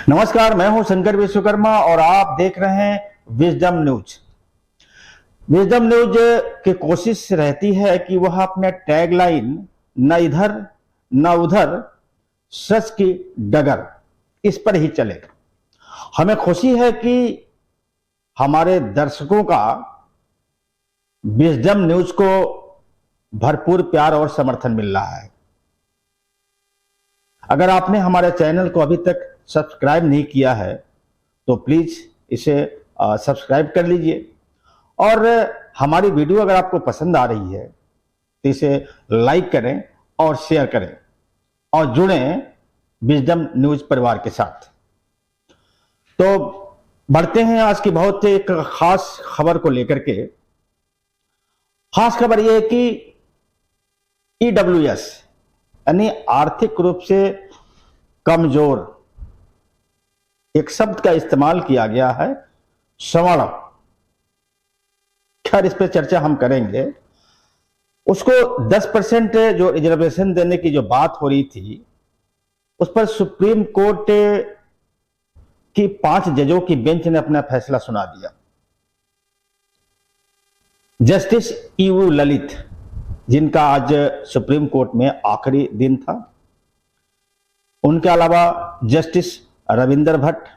नमस्कार, मैं हूं शंकर विश्वकर्मा और आप देख रहे हैं विजडम न्यूज। विजडम न्यूज की कोशिश रहती है कि वह अपने टैगलाइन न इधर न उधर, सच की डगर, इस पर ही चले। हमें खुशी है कि हमारे दर्शकों का विजडम न्यूज को भरपूर प्यार और समर्थन मिल रहा है। अगर आपने हमारे चैनल को अभी तक सब्सक्राइब नहीं किया है तो प्लीज इसे सब्सक्राइब कर लीजिए और हमारी वीडियो अगर आपको पसंद आ रही है तो इसे लाइक करें और शेयर करें और जुड़ें विजडम न्यूज परिवार के साथ। तो बढ़ते हैं आज की बहुत एक खास खबर को लेकर के। खास खबर यह है कि EWS यानी आर्थिक रूप से कमजोर, एक शब्द का इस्तेमाल किया गया है, सवर्ण। खैर, इस पर चर्चा हम करेंगे। उसको 10% जो रिजर्वेशन देने की जो बात हो रही थी, उस पर सुप्रीम कोर्ट की 5 जजों की बेंच ने अपना फैसला सुना दिया। जस्टिस EU ललित, जिनका आज सुप्रीम कोर्ट में आखिरी दिन था, उनके अलावा justice Ravinder Bhatt,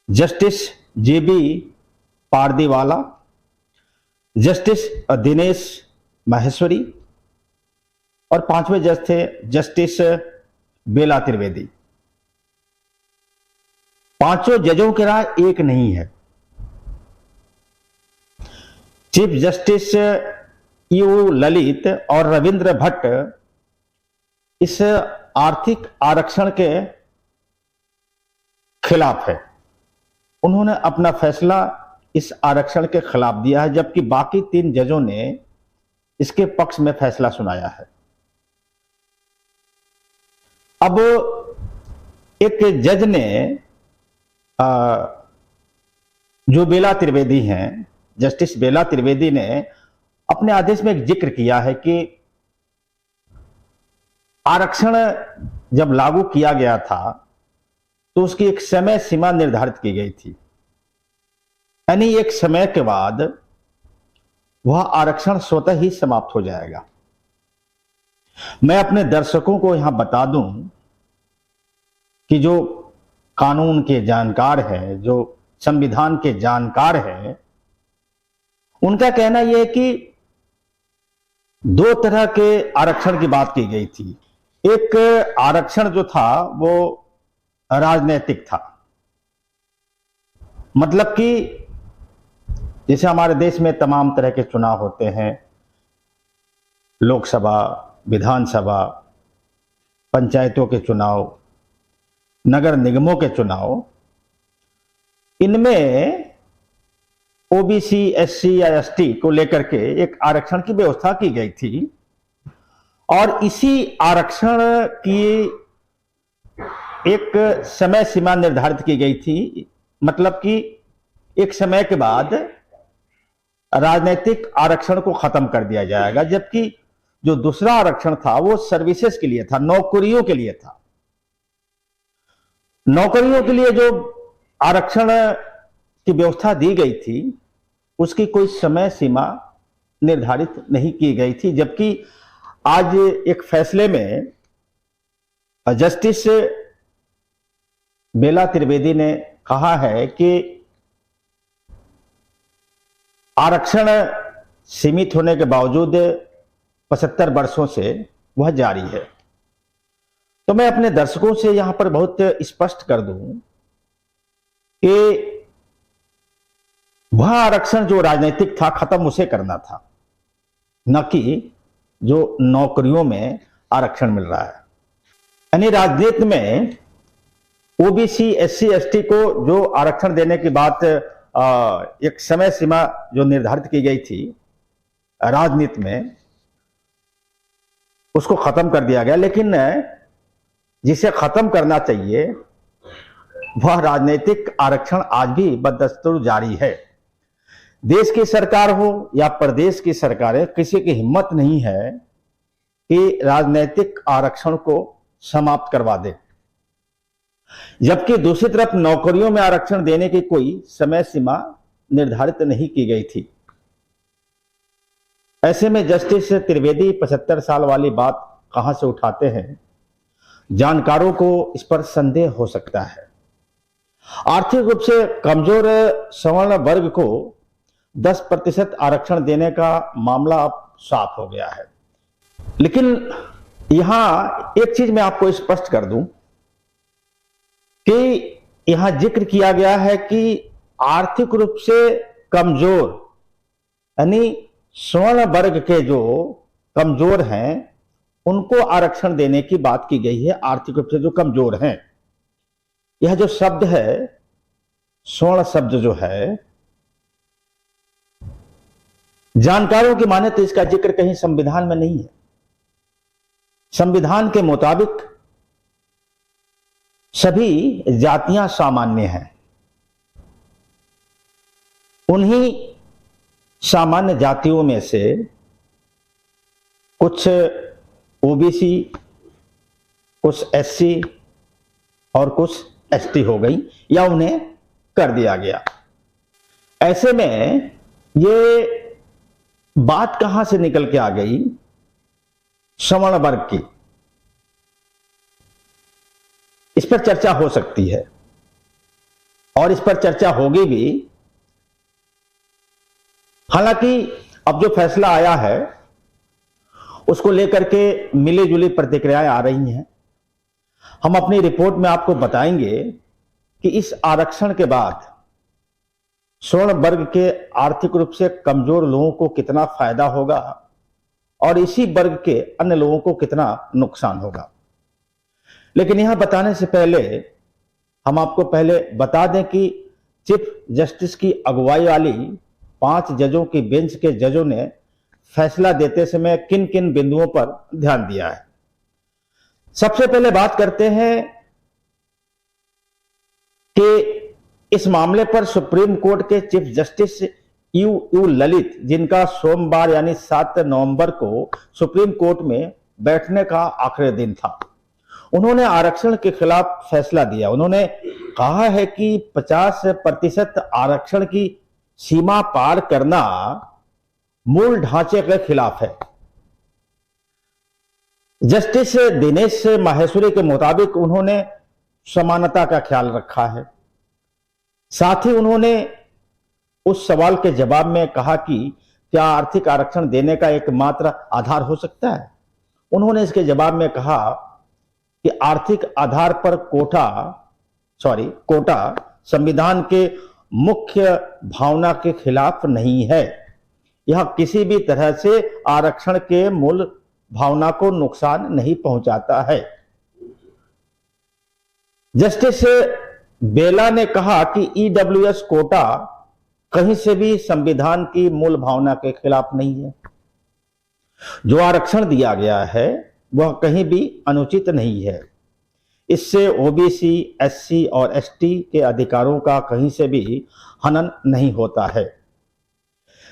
justice JB Pardiwala, justice Dinesh Maheshwari और 5वें जज थे जस्टिस बेला त्रिवेदी। पांचों जजों की राय एक नहीं है। चीफ जस्टिस EU ललित और रविंद्र भट्ट इस आर्थिक आरक्षण के खिलाफ है। उन्होंने अपना फैसला इस आरक्षण के खिलाफ दिया है, जबकि बाकी 3 जजों ने इसके पक्ष में फैसला सुनाया है। अब एक जज ने जो बेला त्रिवेदी हैं, जस्टिस बेला त्रिवेदी ने अपने आदेश में एक जिक्र किया है कि आरक्षण जब लागू किया गया था तो उसकी एक समय सीमा निर्धारित की गई थी, यानी एक समय के बाद वह आरक्षण स्वतः ही समाप्त हो जाएगा। मैं अपने दर्शकों को यहां बता दूं कि जो कानून के जानकार हैं, जो संविधान के जानकार हैं, उनका कहना यह है कि 2 तरह के आरक्षण की बात की गई थी। एक आरक्षण जो था वो राजनीतिक था, मतलब कि जैसे हमारे देश में तमाम तरह के चुनाव होते हैं, लोकसभा, विधानसभा, पंचायतों के चुनाव, नगर निगमों के चुनाव, इनमें OBC, SC या ST को लेकर के एक आरक्षण की व्यवस्था की गई थी और इसी आरक्षण की एक समय सीमा निर्धारित की गई थी, मतलब कि एक समय के बाद राजनीतिक आरक्षण को खत्म कर दिया जाएगा। जबकि जो दूसरा आरक्षण था वो सर्विसेज के लिए था, नौकरियों के लिए था। नौकरियों के लिए जो आरक्षण की व्यवस्था दी गई थी उसकी कोई समय सीमा निर्धारित नहीं की गई थी। जबकि आज एक फैसले में जस्टिस बेला त्रिवेदी ने कहा है कि आरक्षण सीमित होने के बावजूद 75 वर्षों से वह जारी है। तो मैं अपने दर्शकों से यहां पर बहुत स्पष्ट कर दूं कि वह आरक्षण जो राजनीतिक था खत्म उसे करना था, न कि जो नौकरियों में आरक्षण मिल रहा है। यानी राजनीति में OBC, SC, ST को जो आरक्षण देने की बात एक समय सीमा जो निर्धारित की गई थी राजनीति में, उसको खत्म कर दिया गया। लेकिन जिसे खत्म करना चाहिए वह राजनीतिक आरक्षण आज भी बदस्तूर जारी है। देश की सरकार हो या प्रदेश की सरकारें, किसी की हिम्मत नहीं है कि राजनीतिक आरक्षण को समाप्त करवा दे। जबकि दूसरी तरफ नौकरियों में आरक्षण देने की कोई समय सीमा निर्धारित नहीं की गई थी। ऐसे में जस्टिस त्रिवेदी 75 साल वाली बात कहां से उठाते हैं? जानकारों को इस पर संदेह हो सकता है। आर्थिक रूप से कमजोर सवर्ण वर्ग को 10% आरक्षण देने का मामला अब साफ हो गया है। लेकिन यहां एक चीज मैं आपको स्पष्ट कर दूं कि यहां जिक्र किया गया है कि आर्थिक रूप से कमजोर यानी स्वर्ण वर्ग के जो कमजोर हैं उनको आरक्षण देने की बात की गई है। आर्थिक रूप से जो कमजोर हैं, यह जो शब्द है, स्वर्ण शब्द जो है, जानकारों की माने तो इसका जिक्र कहीं संविधान में नहीं है। संविधान के मुताबिक सभी जातियां सामान्य हैं। उन्हीं सामान्य जातियों में से कुछ ओबीसी, कुछ एससी और कुछ एसटी हो गई या उन्हें कर दिया गया। ऐसे में ये बात कहां से निकल के आ गई सवर्ण वर्ग की, इस पर चर्चा हो सकती है और इस पर चर्चा होगी भी। हालांकि अब जो फैसला आया है उसको लेकर के मिली जुली प्रतिक्रियाएं आ रही हैं। हम अपनी रिपोर्ट में आपको बताएंगे कि इस आरक्षण के बाद स्वर्ण वर्ग के आर्थिक रूप से कमजोर लोगों को कितना फायदा होगा और इसी वर्ग के अन्य लोगों को कितना नुकसान होगा। लेकिन यहां बताने से पहले हम आपको पहले बता दें कि चीफ जस्टिस की अगुवाई वाली 5 जजों की बेंच के जजों ने फैसला देते समय किन किन बिंदुओं पर ध्यान दिया है। सबसे पहले बात करते हैं कि इस मामले पर सुप्रीम कोर्ट के चीफ जस्टिस यू ललित, जिनका सोमवार यानी 7 नवंबर को सुप्रीम कोर्ट में बैठने का आखिरी दिन था, उन्होंने आरक्षण के खिलाफ फैसला दिया। उन्होंने कहा है कि 50% आरक्षण की सीमा पार करना मूल ढांचे के खिलाफ है। जस्टिस दिनेश माहेश्वरी के मुताबिक उन्होंने समानता का ख्याल रखा है। साथ ही उन्होंने उस सवाल के जवाब में कहा कि क्या आर्थिक आरक्षण देने का एकमात्र आधार हो सकता है। उन्होंने इसके जवाब में कहा कि आर्थिक आधार पर कोटा संविधान के मुख्य भावना के खिलाफ नहीं है। यह किसी भी तरह से आरक्षण के मूल भावना को नुकसान नहीं पहुंचाता है। जस्टिस बेला ने कहा कि ईडब्ल्यूएस कोटा कहीं से भी संविधान की मूल भावना के खिलाफ नहीं है। जो आरक्षण दिया गया है वह कहीं भी अनुचित नहीं है। इससे ओबीसी, एससी और एसटी के अधिकारों का कहीं से भी हनन नहीं होता है।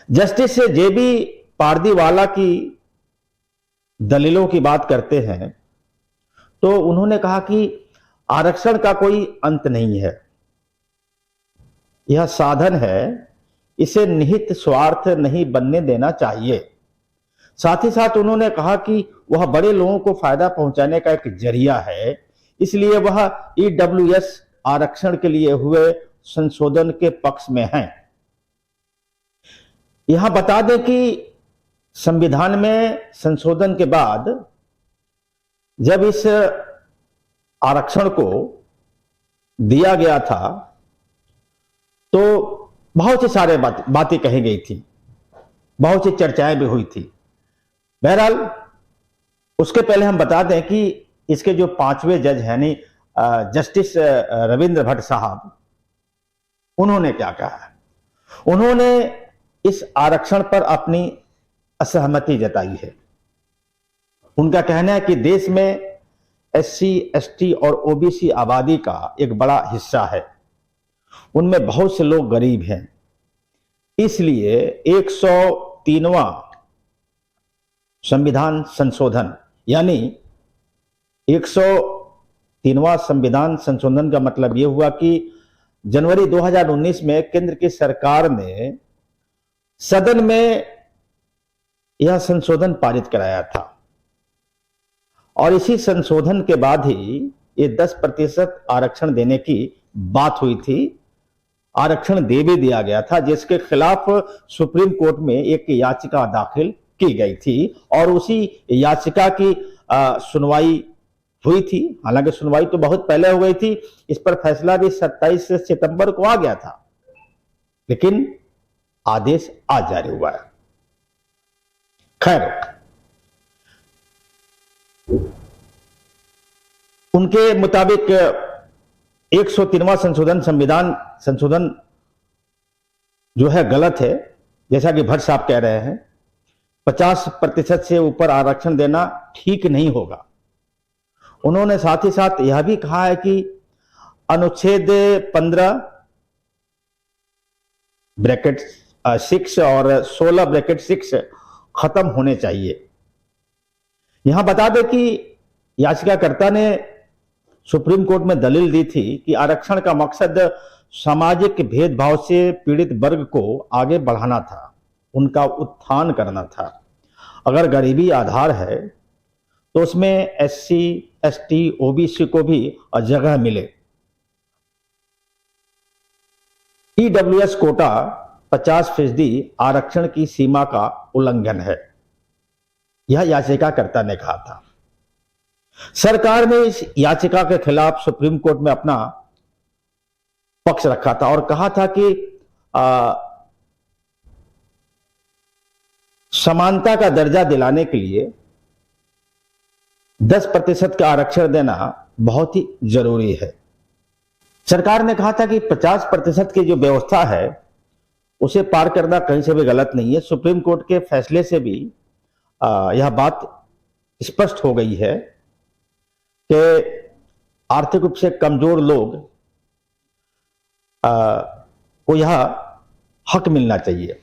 जस्टिस जेबी पारदीवाला की दलीलों की बात करते हैं तो उन्होंने कहा कि आरक्षण का कोई अंत नहीं है, यह साधन है, इसे निहित स्वार्थ नहीं बनने देना चाहिए। साथ ही साथ उन्होंने कहा कि वह बड़े लोगों को फायदा पहुंचाने का एक जरिया है, इसलिए वह ईडब्ल्यूएस आरक्षण के लिए हुए संशोधन के पक्ष में हैं। यहां बता दें कि संविधान में संशोधन के बाद जब इस आरक्षण को दिया गया था तो बहुत सी सारे बातें कही गई थी, बहुत सी चर्चाएं भी हुई थी। बहरहाल उसके पहले हम बता दें कि इसके जो 5वें जज हैं यानी जस्टिस रविंद्र भट्ट साहब, उन्होंने क्या कहा। उन्होंने इस आरक्षण पर अपनी असहमति जताई है। उनका कहना है कि देश में एससी, एसटी और ओबीसी आबादी का एक बड़ा हिस्सा है, उनमें बहुत से लोग गरीब हैं, इसलिए 103वां संविधान संशोधन यानी 3वां संविधान संशोधन का मतलब यह हुआ कि जनवरी 2019 में केंद्र की सरकार ने सदन में यह संशोधन पारित कराया था और इसी संशोधन के बाद ही ये 10% आरक्षण देने की बात हुई थी। आरक्षण दे भी दिया गया था, जिसके खिलाफ सुप्रीम कोर्ट में एक याचिका दाखिल की गई थी और उसी याचिका की सुनवाई हुई थी। हालांकि सुनवाई तो बहुत पहले हो गई थी, इस पर फैसला भी 27 सितंबर को आ गया था, लेकिन आदेश आज जारी हुआ है। खैर, उनके मुताबिक 103वां संविधान संशोधन जो है गलत है। जैसा कि भट्ट साहब कह रहे हैं, 50% से ऊपर आरक्षण देना ठीक नहीं होगा। उन्होंने साथ ही साथ यह भी कहा है कि अनुच्छेद 15(6) और 16(6) खत्म होने चाहिए। यहां बता दें कि याचिकाकर्ता ने सुप्रीम कोर्ट में दलील दी थी कि आरक्षण का मकसद सामाजिक भेदभाव से पीड़ित वर्ग को आगे बढ़ाना था, उनका उत्थान करना था। अगर गरीबी आधार है तो उसमें SC, ST, OBC को भी जगह मिले। EWS कोटा 50% आरक्षण की सीमा का उल्लंघन है, यह याचिकाकर्ता ने कहा था। सरकार ने इस याचिका के खिलाफ सुप्रीम कोर्ट में अपना पक्ष रखा था और कहा था कि समानता का दर्जा दिलाने के लिए 10% का आरक्षण देना बहुत ही जरूरी है। सरकार ने कहा था कि 50% की जो व्यवस्था है उसे पार करना कहीं से भी गलत नहीं है। सुप्रीम कोर्ट के फैसले से भी यह बात स्पष्ट हो गई है कि आर्थिक रूप से कमजोर लोग को यह हक मिलना चाहिए।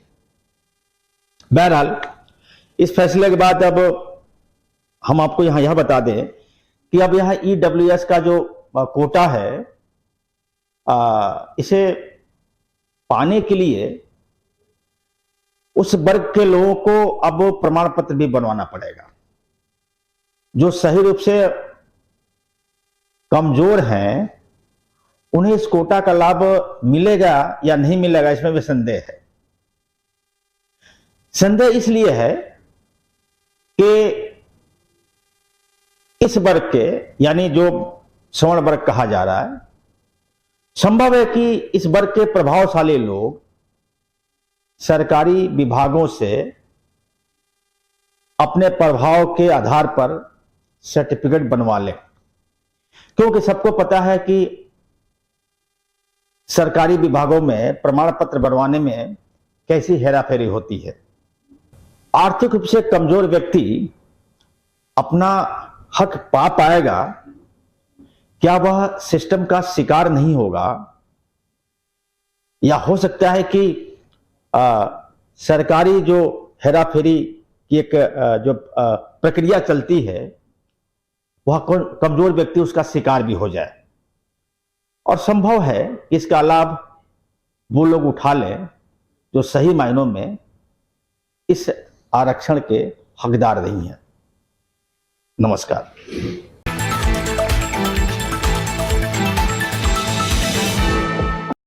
बहरहाल, इस फैसले के बाद अब हम आपको यह बता दें कि अब यह EWS का जो कोटा है, इसे पाने के लिए उस वर्ग के लोगों को अब प्रमाण पत्र भी बनवाना पड़ेगा। जो सही रूप से कमजोर हैं, उन्हें इस कोटा का लाभ मिलेगा या नहीं मिलेगा, इसमें भी संदेह है। संदेह इसलिए है कि इस वर्ग के, यानी जो सवर्ण वर्ग कहा जा रहा है, संभव है कि इस वर्ग के प्रभावशाली लोग सरकारी विभागों से अपने प्रभाव के आधार पर सर्टिफिकेट बनवा लें, क्योंकि सबको पता है कि सरकारी विभागों में प्रमाण पत्र बनवाने में कैसी हेराफेरी होती है। आर्थिक रूप से कमजोर व्यक्ति अपना हक पा पाएगा, क्या वह सिस्टम का शिकार नहीं होगा? या हो सकता है कि सरकारी जो हेराफेरी की एक जो प्रक्रिया चलती है, वह कमजोर व्यक्ति उसका शिकार भी हो जाए। और संभव है कि इसका लाभ वो लोग उठा लें जो सही मायनों में इस आरक्षण के हकदार नहीं हैं। नमस्कार।